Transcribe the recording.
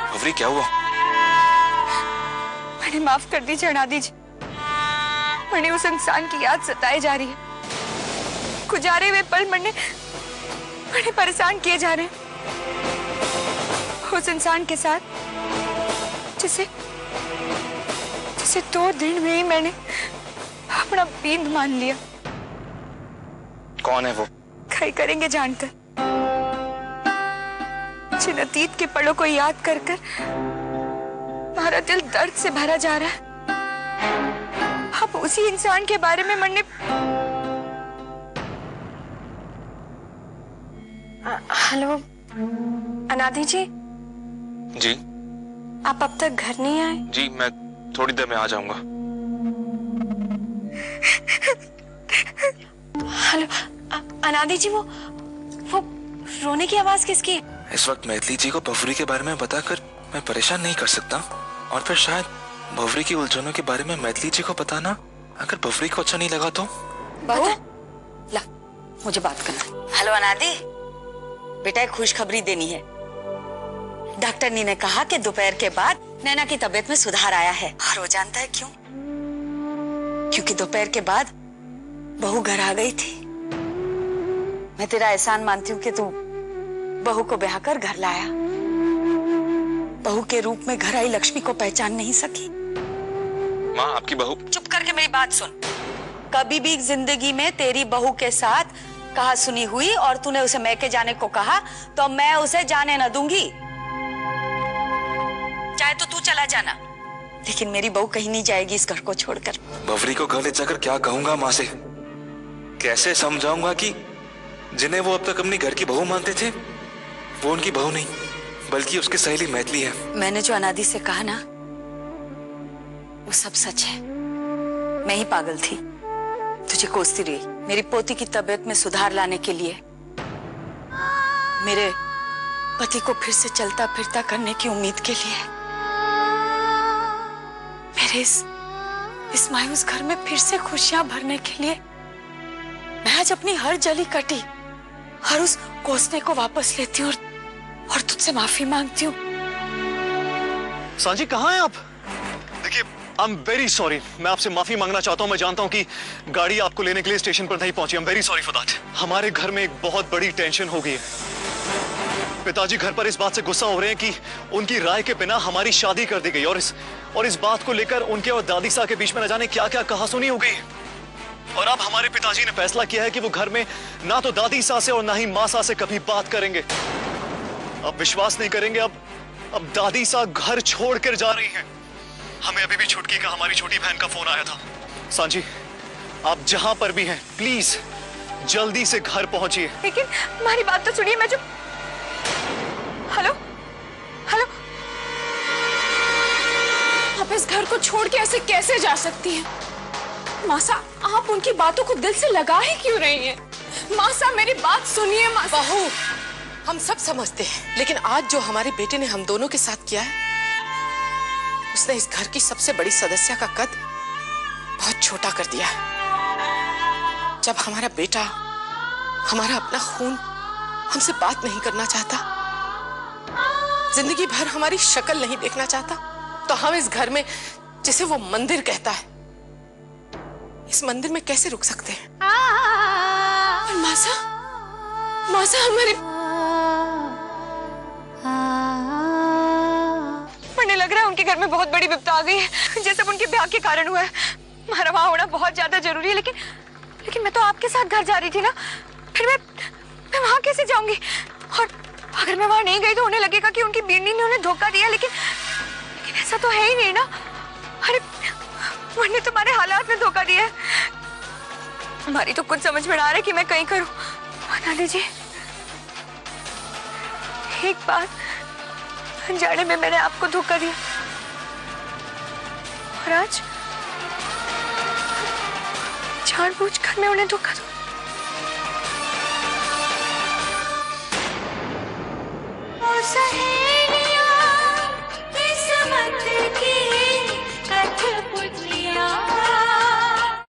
भवरी क्या हुआ? मैंने माफ कर दीजिए, हटा दीजिए। मैंने उस इंसान की याद सताई जा रही है। गुजारे हुए पल मैंने परेशान किए जा रहे हैं। उस इंसान के साथ जिसे 2 दिन में ही मैंने अपना बींद मान लिया। कौन है वो? क्या करेंगे जानकर? जिन अतीत के पलों को याद कर कर हमारा दिल दर्द से भरा जा रहा है। अब उसी इंसान के बारे में मैंने हेलो अनादि जी। जी आप अब तक घर नहीं आए? जी मैं थोड़ी देर में आ जाऊंगा। हेलो अनादि जी, वो रोने की आवाज किसकी है? इस वक्त मैथिली जी को भवरी के बारे में बताकर मैं परेशान नहीं कर सकता, और फिर शायद भवरी की उलझनों के बारे में मैथिली जी को बताना अगर भवरी को अच्छा नहीं लगा तो। बहू ला, मुझे बात करना। हेलो अनादि, बेटा एक खुशखबरी देनी है। डॉक्टर ने कहा कि दोपहर के बाद नैना की तबीयत में सुधार आया है। और वो जानता है क्यों? क्योंकि दोपहर के बाद बहू घर आ गई थी। मैं तेरा एहसान मानती हूँ कि तू बहू को ब्याह कर घर लाया। बहू के रूप में घर आई लक्ष्मी को पहचान नहीं सकी। माँ आपकी बहू। चुप करके मेरी बात सुन। कभी भी जिंदगी में तेरी बहू के साथ कहा सुनी हुई और तूने उसे मैके जाने को कहा तो मैं उसे जाने न दूंगी। चाहे तो तू चला जाना, लेकिन मेरी बहू कहीं नहीं जाएगी इस घर को छोड़कर। भवरी को घर ले जाकर क्या कहूंगा माँ से? कैसे समझाऊंगा कि जिन्हें वो अब तक अपनी घर की बहू मानते थे वो उनकी बहू नहीं बल्कि उसकी सहेली मैथिली है। मैंने जो अनादि से कहा ना वो सब सच है। मैं ही पागल थी, तुझे कोसती रही मेरी पोती की तबीयत में सुधार लाने के लिए, मेरे पति को फिर से चलता फिरता करने की उम्मीद के लिए, मेरे इस मायूस घर में फिर से खुशियां भरने के लिए। मैं आज अपनी हर जली कटी हर उस कोसने को वापस लेती हूँ और तुझसे माफी मांगती हूँ। सांची कहाँ हैं आप? देखिए आई एम वेरी सॉरी, मैं आपसे माफी मांगना चाहता हूँ। मैं जानता हूँ कि गाड़ी आपको लेने के लिए स्टेशन पर नहीं पहुंची। I am very sorry for that. हमारे घर में एक बहुत बड़ी टेंशन हो गई है। पिताजी घर पर इस बात से गुस्सा हो रहे हैं कि उनकी राय के बिना हमारी शादी कर दी गई, और इस बात को लेकर उनके और दादी साहब के बीच में न जाने क्या क्या कहासुनी हो गई। और अब हमारे पिताजी ने फैसला किया है कि वो घर में ना तो दादी सास से और ना ही माँ सास से कभी बात करेंगे। अब विश्वास नहीं करेंगे, अब दादी सास घर छोड़कर जा रही हैं। हमें अभी भी छुटकी का हमारी छोटी बहन का फोन आया था। सांची आप जहां पर भी हैं प्लीज जल्दी से घर पहुंचिए। लेकिन हमारी बात तो सुनिए। मैं जो हेलो हेलो, आप इस घर को छोड़ के ऐसे कैसे जा सकती हैं? मासा, आप उनकी बातों को दिल से लगा ही क्यों रही हैं? मासा मेरी बात सुनिए। मासा बहू, हम सब समझते हैं, लेकिन आज जो हमारे बेटे ने हम दोनों के साथ किया है, उसने इस घर की सबसे बड़ी सदस्य का कद बहुत छोटा कर दिया है। जब हमारा बेटा, हमारा अपना खून हमसे बात नहीं करना चाहता, जिंदगी भर हमारी शक्ल नहीं देखना चाहता, तो हम इस घर में जिसे वो मंदिर कहता है, इस मंदिर में कैसे रुक सकते हैं? और मासा, मासा हमारे मुझे लग रहा है उनके घर में बहुत बड़ी विपदा आ गई है, जैसे उनके ब्याह के कारण हुआ है। हमारा वहां होना बहुत ज्यादा जरूरी है। लेकिन मैं तो आपके साथ घर जा रही थी ना, फिर मैं वहां कैसे जाऊंगी? और अगर मैं वहां नहीं गई तो उन्हें लगेगा कि उनकी बीड़ी ने उन्हें धोखा दिया, लेकिन ऐसा तो है ही नहीं ना। अरे उन्हें तुम्हारे हालात में धोखा दिया है। हमारी तो कुछ समझ में ना आ रहा है कि मैं कहीं करूं। बता दीजिए, एक बार अनजाने में मैंने आपको धोखा दिया, और आज जानबूझकर मैं उन्हें धोखा दूं। सही